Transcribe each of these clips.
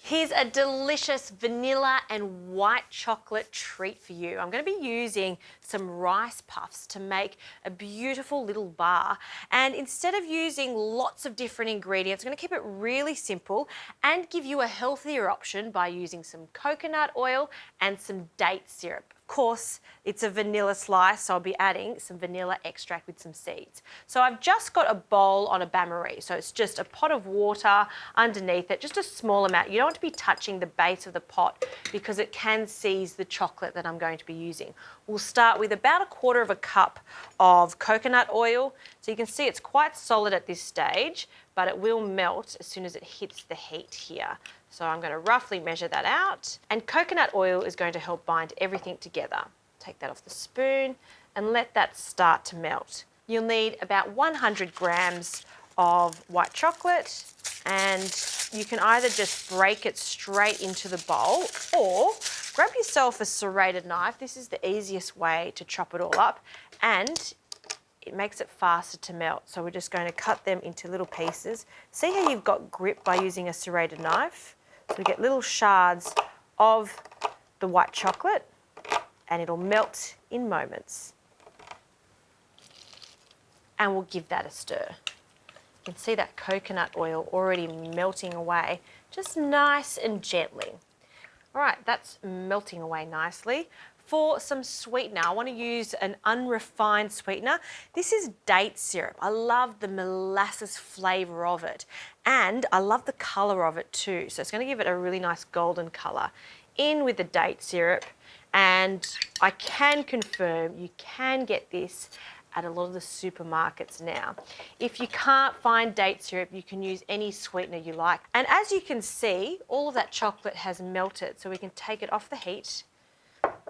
Here's a delicious vanilla and white chocolate treat for you. I'm going to be using some rice puffs to make a beautiful little bar. And instead of using lots of different ingredients, I'm going to keep it really simple and give you a healthier option by using some coconut oil and some date syrup. Of course, it's a vanilla slice, so I'll be adding some vanilla extract with some seeds. So I've just got a bowl on a bain-marie, so it's just a pot of water underneath it, just a small amount. You don't want to be touching the base of the pot because it can seize the chocolate that I'm going to be using. We'll start with about 1/4 cup of coconut oil. So you can see it's quite solid at this stage, but it will melt as soon as it hits the heat here. So I'm going to roughly measure that out. And coconut oil is going to help bind everything together. Take that off the spoon and let that start to melt. You'll need about 100 grams of white chocolate, and you can either just break it straight into the bowl or grab yourself a serrated knife. This is the easiest way to chop it all up, and it makes it faster to melt. So we're just going to cut them into little pieces. See how you've got grip by using a serrated knife? So we get little shards of the white chocolate and it'll melt in moments. And we'll give that a stir. You can see that coconut oil already melting away, just nice and gently. All right, that's melting away nicely. For some sweetener, I want to use an unrefined sweetener. This is date syrup. I love the molasses flavour of it, and I love the colour of it too. So it's going to give it a really nice golden colour. In with the date syrup, and I can confirm you can get this at a lot of the supermarkets now. If you can't find date syrup, you can use any sweetener you like. And as you can see, all of that chocolate has melted, so we can take it off the heat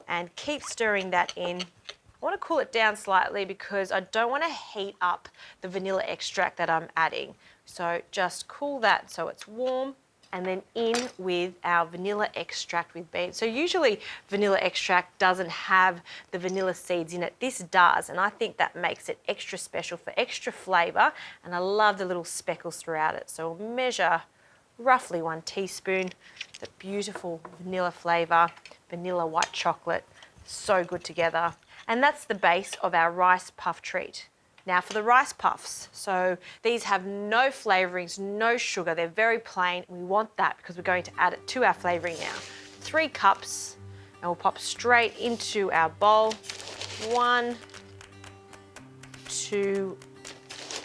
and keep stirring that in. I want to cool it down slightly because I don't want to heat up the vanilla extract that I'm adding. So just cool that so it's warm, and then in with our vanilla extract with beans. So usually vanilla extract doesn't have the vanilla seeds in it. This does, and I think that makes it extra special for extra flavour, and I love the little speckles throughout it. So we'll measure roughly 1 teaspoon, the beautiful vanilla flavour, vanilla white chocolate, so good together. And that's the base of our rice puff treat. Now for the rice puffs. So these have no flavourings, no sugar, they're very plain. We want that because we're going to add it to our flavouring now. 3 cups, and we'll pop straight into our bowl. 1, 2,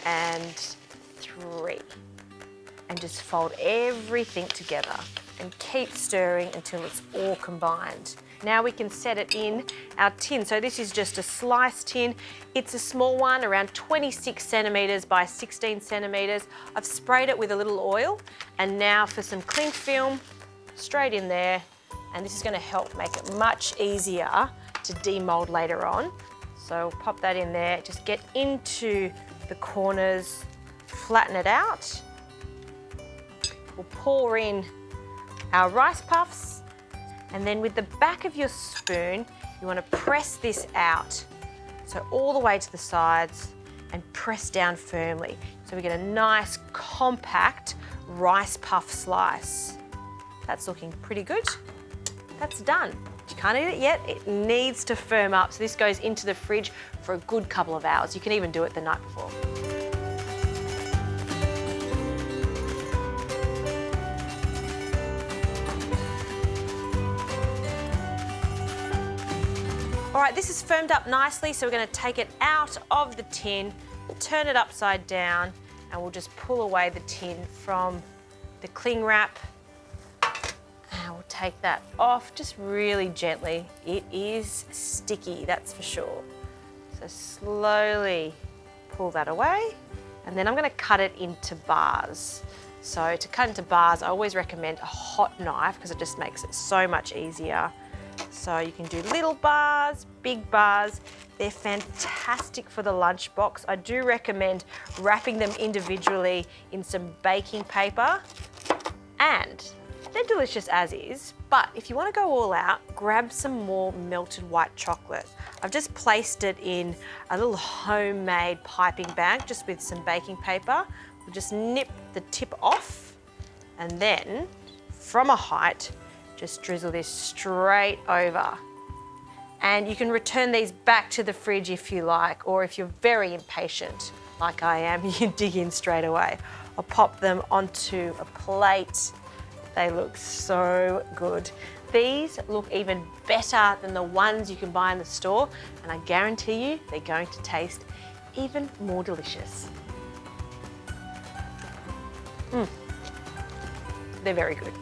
and 3. And just fold everything together and keep stirring until it's all combined. Now we can set it in our tin. So this is just a sliced tin. It's a small one, around 26 centimetres by 16 centimetres. I've sprayed it with a little oil, and now for some cling film, straight in there. And this is going to help make it much easier to demould later on. So we'll pop that in there, just get into the corners, flatten it out. We'll pour in our rice puffs, and then with the back of your spoon, you want to press this out. So all the way to the sides and press down firmly. So we get a nice compact rice puff slice. That's looking pretty good. That's done. You can't eat it yet, it needs to firm up. So this goes into the fridge for a good couple of hours. You can even do it the night before. All right, this is firmed up nicely, so we're going to take it out of the tin, turn it upside down, and we'll just pull away the tin from the cling wrap. And we'll take that off just really gently. It is sticky, that's for sure. So slowly pull that away, and then I'm going to cut it into bars. So to cut into bars, I always recommend a hot knife because it just makes it so much easier. So you can do little bars, big bars. They're fantastic for the lunchbox. I do recommend wrapping them individually in some baking paper, and they're delicious as is. But if you want to go all out, grab some more melted white chocolate. I've just placed it in a little homemade piping bag just with some baking paper. We'll just nip the tip off and then from a height, just drizzle this straight over. And you can return these back to the fridge if you like, or if you're very impatient, like I am, you can dig in straight away. I'll pop them onto a plate. They look so good. These look even better than the ones you can buy in the store, and I guarantee you they're going to taste even more delicious. They're very good.